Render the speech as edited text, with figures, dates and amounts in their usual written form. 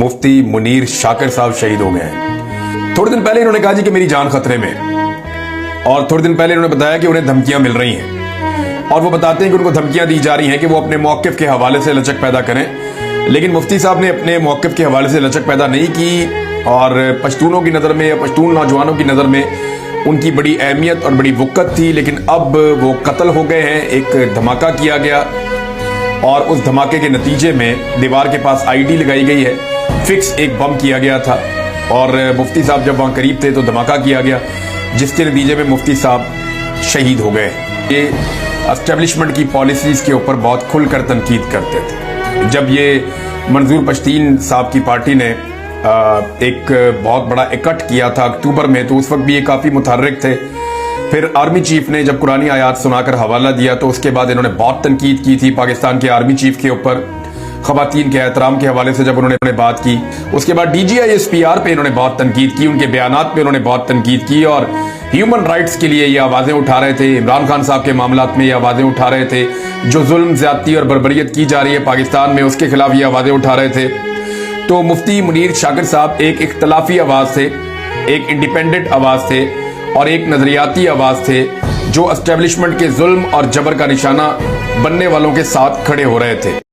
मुफ्ती मुनीर शाकिर साहब शहीद हो गए हैं। थोड़े दिन पहले इन्होंने कहा जी कि मेरी जान खतरे में है, और थोड़े दिन पहले इन्होंने बताया कि उन्हें धमकियां मिल रही हैं, और वो बताते हैं कि उनको धमकियां दी जा रही हैं कि वो अपने मौक़िफ़ के हवाले से लचक पैदा करें। लेकिन मुफ्ती साहब ने अपने मौक़िफ़ के हवाले से लचक पैदा नहीं की, और पश्तूनों की नज़र में या पश्तून नौजवानों की नज़र में उनकी बड़ी अहमियत और बड़ी वक़्त थी। लेकिन अब वो कत्ल हो गए हैं। एक धमाका किया गया और उस धमाके के नतीजे में दीवार के पास आईडी लगाई गई है, फिक्स एक बम किया गया था, और मुफ्ती साहब जब वहाँ करीब थे तो धमाका किया गया, जिसके नतीजे में मुफ्ती साहब शहीद हो गए। ये एस्टेब्लिशमेंट की पॉलिसीज़ के ऊपर बहुत खुलकर तनकीद करते थे। जब ये मंजूर पश्तीन साहब की पार्टी ने एक बहुत बड़ा इकट्ठ किया था अक्टूबर में, तो उस वक्त भी ये काफ़ी मुतहर्रिक थे। फिर आर्मी चीफ ने जब कुरानी आयात सुनाकर हवाला दिया तो उसके बाद इन्होंने बहुत तनकीद की थी पाकिस्तान के आर्मी चीफ के ऊपर, खवातीन के एहतराम के हवाले से जब उन्होंने बात की। उसके बाद DGI-SPR पे इन्होंने बहुत तनकीद की, उनके बयानात पे इन्होंने बहुत तनकीद की, और ह्यूमन राइट्स के लिए ये आवाज़ें उठा रहे थे। इमरान खान साहब के मामलात में ये आवाज़ें उठा रहे थे, जो जुल्म, ज़्यादती और बर्बरियत की जा रही है पाकिस्तान में, उसके खिलाफ ये आवाज़ें उठा रहे थे। तो मुफ्ती मुनीर शाकिर साहब एक इख्तलाफी आवाज़ थे, एक इंडिपेंडेंट आवाज़ थे, और एक नजरियाती आवाज़ थे, जो एस्टेब्लिशमेंट के जुल्म और जबर का निशाना बनने वालों के साथ खड़े हो रहे थे।